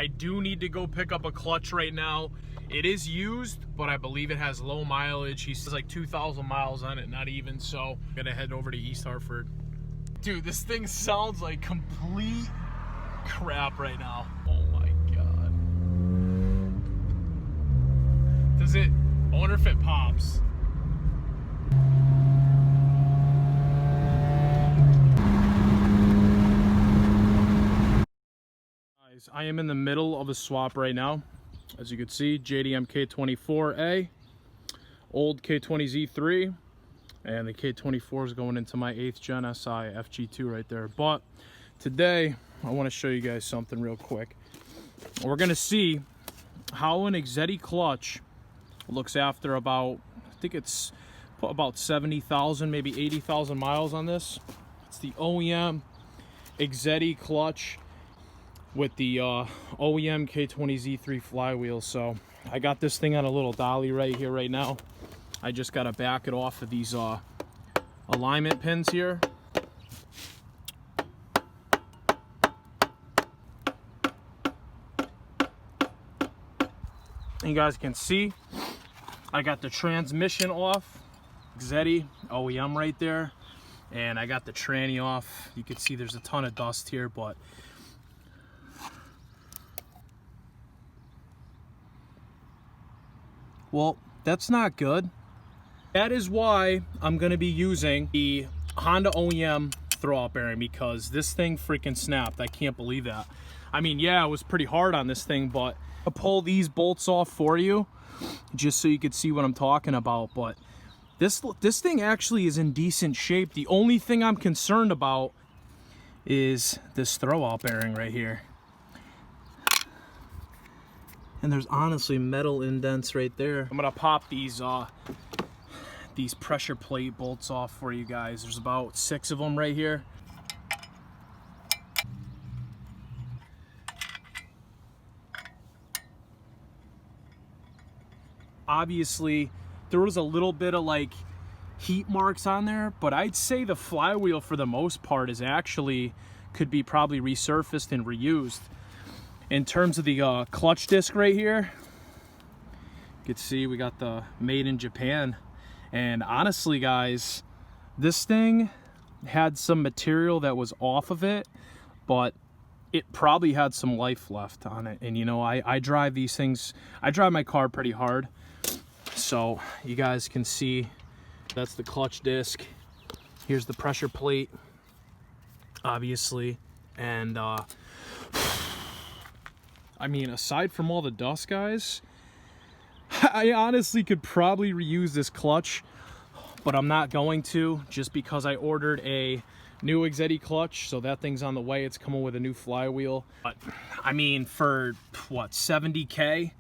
I do need to go pick up a clutch right now. It is used, but I believe it has low mileage. He says like 2,000 miles on it, not even. So I'm gonna head over to East Hartford. Dude, this thing sounds like complete crap right now. Oh my God. Does it, I wonder if it pops. Guys, I am in the middle of a swap right now. As you can see, JDM K24A, old K20Z3, and the K24 is going into my 8th gen SI FG2 right there. But today, I want to show you guys something real quick. We're going to see how an Exedi clutch looks after about, I think it's put about 70,000, maybe 80,000 miles on this. It's the OEM Exedi clutch with the OEM K20Z3 flywheel. So I got this thing on a little dolly right here right now. I just got to back it off of these alignment pins here. You guys can see I got the transmission off, Exedi OEM right there, and I got the tranny off. You can see there's a ton of dust here, but well, that's not good. That is why I'm gonna be using the Honda OEM throwout bearing, because this thing freaking snapped. I can't believe that. I mean, yeah, it was pretty hard on this thing, but I'll pull these bolts off for you just so you could see what I'm talking about. But this thing actually is in decent shape. The only thing I'm concerned about is this throwout bearing right here. And there's honestly metal indents right there. I'm gonna pop these pressure plate bolts off for you guys. There's about 6 of them right here. Obviously, there was a little bit of like heat marks on there, but I'd say the flywheel for the most part is actually could be probably resurfaced and reused. In terms of the clutch disc right here, you can see we got the made in Japan. And honestly, guys, this thing had some material that was off of it, but it probably had some life left on it. And you know, I drive these things, I drive my car pretty hard. So you guys can see that's the clutch disc. Here's the pressure plate, obviously. And I mean, aside from all the dust, guys, I honestly could probably reuse this clutch, but I'm not going to, just because I ordered a new Exedi clutch, so that thing's on the way. It's coming with a new flywheel. But I mean, for what, 70K,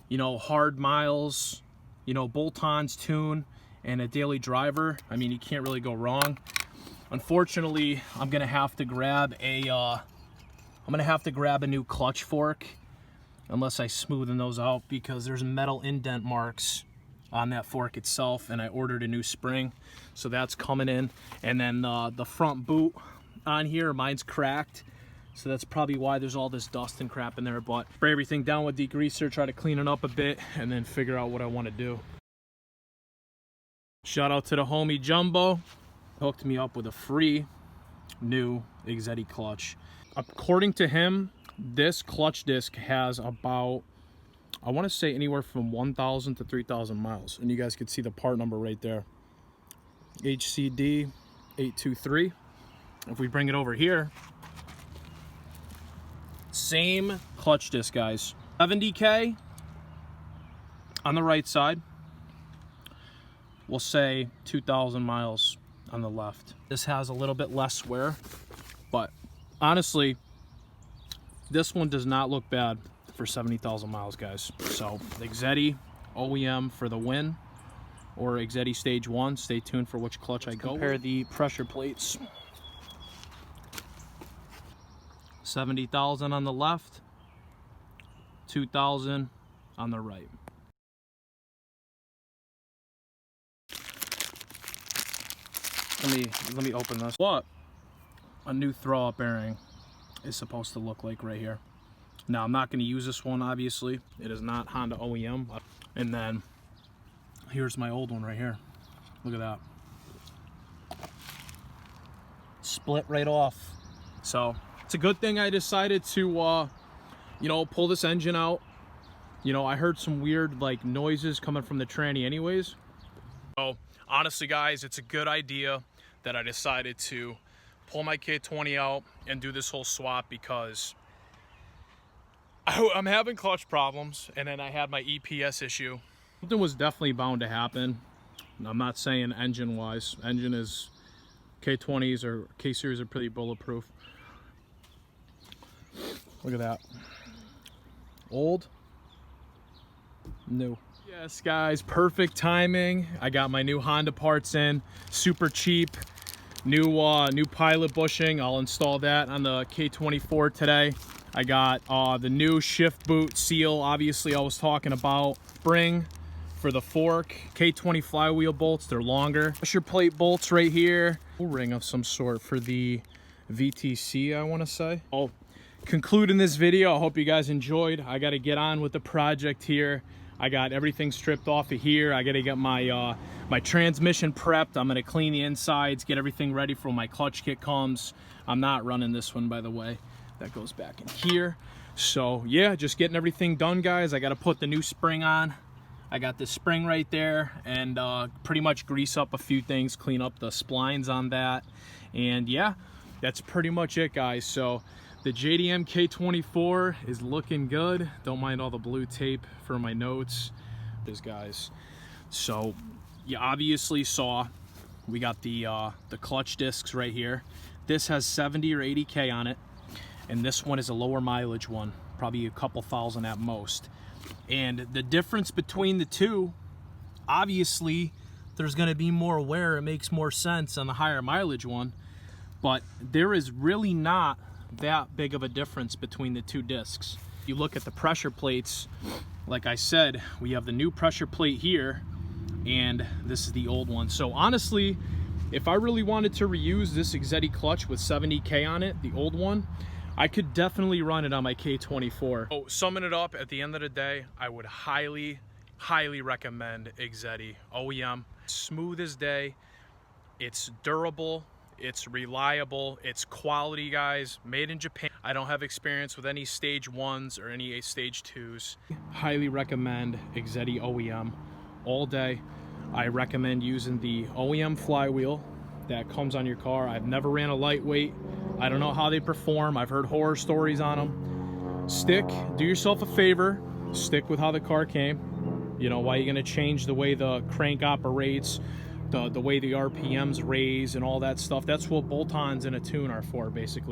you know, hard miles, you know, bolt-ons, tune, and a daily driver, I mean, you can't really go wrong. Unfortunately, I'm gonna have to grab a new clutch fork, unless I smoothen those out, because there's metal indent marks on that fork itself, and I ordered a new spring, so that's coming in. And then the front boot on here, mine's cracked, so that's probably why there's all this dust and crap in there. But spray everything down with degreaser, try to clean it up a bit, and then figure out what I want to do. Shout out to the homie Jumbo, hooked me up with a free new Exedi clutch. According to him, this clutch disc has about, I want to say, anywhere from 1,000 to 3,000 miles. And you guys can see the part number right there, HCD 823. If we bring it over here, same clutch disc, guys. 70K on the right side. We'll say 2,000 miles on the left. This has a little bit less wear, but honestly, this one does not look bad for 70,000 miles, guys. So Exedi OEM for the win, or Exedi Stage 1. Stay tuned for which clutch I go. Compare the pressure plates. 70,000 on the left, 2,000 on the right. Let me open this. What a new throwout bearing is supposed to look like right here. Now, I'm not going to use this one, obviously. It is not Honda OEM. And then here's my old one right here. Look at that. Split right off. So it's a good thing I decided to, you know, pull this engine out. You know, I heard some weird like noises coming from the tranny anyways. So honestly, guys, it's a good idea that I decided to pull my K20 out and do this whole swap, because I'm having clutch problems, and then I had my EPS issue. Something was definitely bound to happen. I'm not saying engine wise. Engine is, K20s or K series are pretty bulletproof. Look at that. Old, new. Yes, guys, perfect timing. I got my new Honda parts in, super cheap. New pilot bushing. I'll install that on the K24 today. I got the new shift boot seal, obviously I was talking about. Spring for the fork. K20 flywheel bolts, they're longer. Pressure plate bolts right here. O-ring of some sort for the VTC, I want to say. I'll conclude in this video. I hope you guys enjoyed. I got to get on with the project here. I got everything stripped off of here. I got to get my my transmission prepped. I'm going to clean the insides, get everything ready for when my clutch kit comes. I'm not running this one, by the way. That goes back in here. So yeah, just getting everything done, guys. I got to put the new spring on. I got this spring right there, and pretty much grease up a few things, clean up the splines on that. And yeah, that's pretty much it, guys. So the JDM K24 is looking good. Don't mind all the blue tape for my notes. This, guys. So you obviously saw we got the clutch discs right here. This has 70 or 80K on it, and this one is a lower mileage one, probably a couple thousand at most. And the difference between the two, obviously there's going to be more wear. It makes more sense on the higher mileage one, but there is really not that big of a difference between the two discs. You look at the pressure plates, like I said, we have the new pressure plate here, and this is the old one. So honestly, if I really wanted to reuse this Exetti clutch with 70K on it, the old one, I could definitely run it on my K24. So summing it up, at the end of the day, I would highly recommend Exetti OEM. Smooth as day, it's durable, it's reliable, it's quality, guys, made in Japan. I don't have experience with any stage 1s or any stage 2s. Highly recommend Exetti OEM all day. I recommend using the OEM flywheel that comes on your car. I've never ran a lightweight. I don't know how they perform. I've heard horror stories on them. Do yourself a favor, stick with how the car came. You know, why are you gonna change the way the crank operates, the way the RPMs raise and all that stuff? That's what bolt-ons in a tune are for, basically.